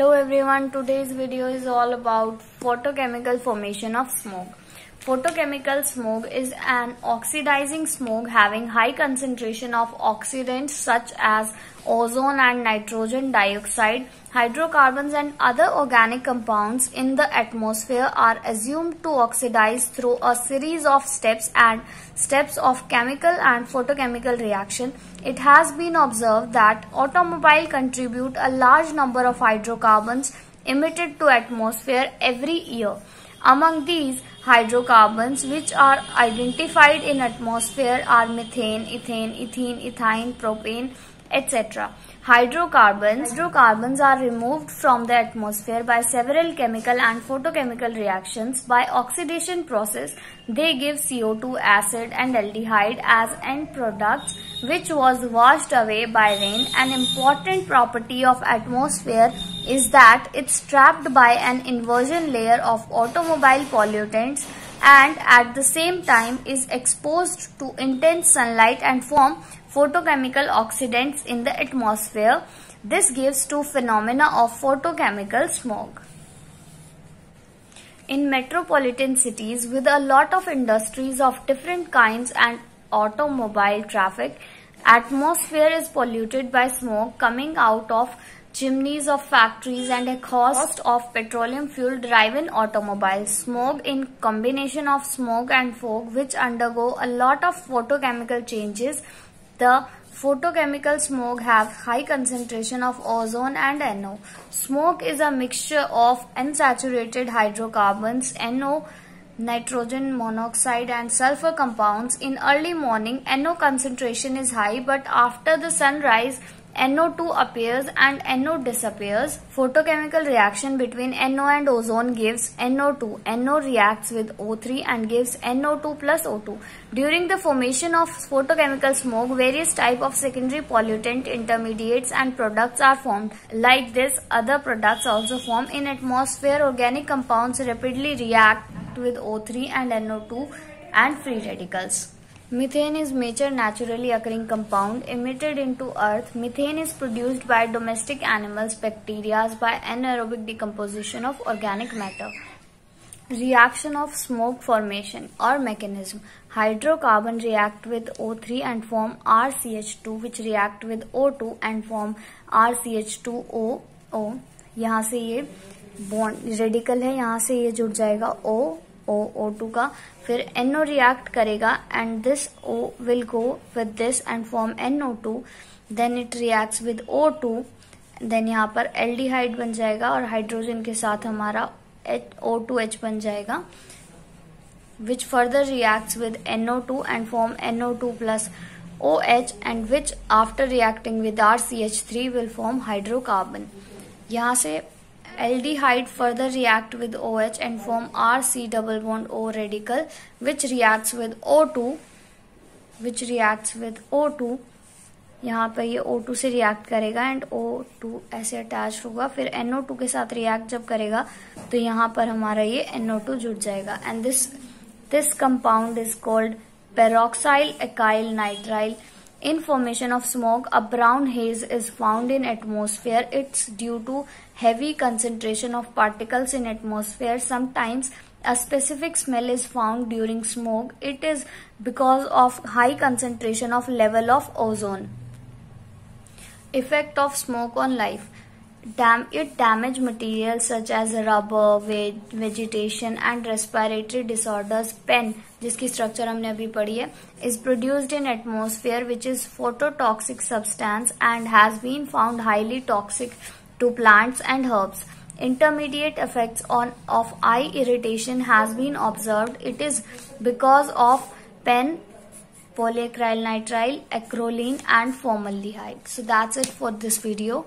Hello everyone, today's video is all about photochemical formation of smoke. Photochemical smoke is an oxidizing smoke having high concentration of oxidants such as ozone and nitrogen dioxide. Hydrocarbons and other organic compounds in the atmosphere are assumed to oxidize through a series of steps of chemical and photochemical reaction. It has been observed that automobiles contribute a large number of hydrocarbons emitted to atmosphere every year. Among these hydrocarbons which are identified in atmosphere are methane, ethane, ethene, ethyne, propane, etc. Hydrocarbons are removed from the atmosphere by several chemical and photochemical reactions. By oxidation process, they give CO2, acid and aldehyde as end products, which was washed away by rain. An important property of atmosphere is that it's trapped by an inversion layer of automobile pollutants and at the same time is exposed to intense sunlight and form photochemical oxidants in the atmosphere. This gives to phenomena of photochemical smoke. In metropolitan cities with a lot of industries of different kinds and automobile traffic, atmosphere is polluted by smoke coming out of chimneys of factories and exhaust of petroleum fuel driven automobiles. Smoke in combination of smoke and fog which undergo a lot of photochemical changes. The photochemical smoke have high concentration of ozone and NO. Smoke is a mixture of unsaturated hydrocarbons, NO, nitrogen monoxide and sulfur compounds. In early morning, NO concentration is high, but after the sunrise, NO2 appears and NO disappears. Photochemical reaction between NO and ozone gives NO2. NO reacts with O3 and gives NO2 plus O2. During the formation of photochemical smoke, various types of secondary pollutant intermediates and products are formed. Like this, other products also form in atmosphere. Organic compounds rapidly react with O3 and NO2 and free radicals. Methane is major naturally occurring compound emitted into earth. Methane is produced by domestic animals, bacteria by anaerobic decomposition of organic matter. Reaction of smoke formation or mechanism. Hydrocarbon react with O3 and form RCH2 which react with O2 and form RCH2O. यहाँ से ये bond radical है, यहाँ से ये जुड़ जाएगा O2 का, फिर NO react करेगा and this O will go with this and form NO2, then it reacts with O2, then यहाँ पर aldehyde बन जाएगा और हाइड्रोजन के साथ हमारा O2H बन जाएगा, which further reacts with NO2 and form NO2 plus OH and which after reacting with RCH3 will form hydrocarbon. यहाँ से aldehyde further react with OH and form RC double bond O radical which reacts with O2 यहाँ पर ये O2 से react करेगा and O2 ऐसे attach होगा, फिर NO2 के साथ react जब करेगा तो यहाँ पर हमारा ये NO2 जुड़ जाएगा and this compound is called peroxyl acyl nitrile. In formation of smoke, a brown haze is found in atmosphere. It's due to heavy concentration of particles in atmosphere. Sometimes a specific smell is found during smoke. It is because of high concentration of level of ozone. Effect of smoke on life. It damage materials such as rubber, vegetation and respiratory disorders. PEN, जिसकी structure हमने अभी पढ़ी है, is produced in atmosphere which is phototoxic substance and has been found highly toxic to plants and herbs. Intermediate effects of eye irritation has been observed. It is because of PEN, polyacryl nitrile, acrolein and formaldehyde. So that's it for this video.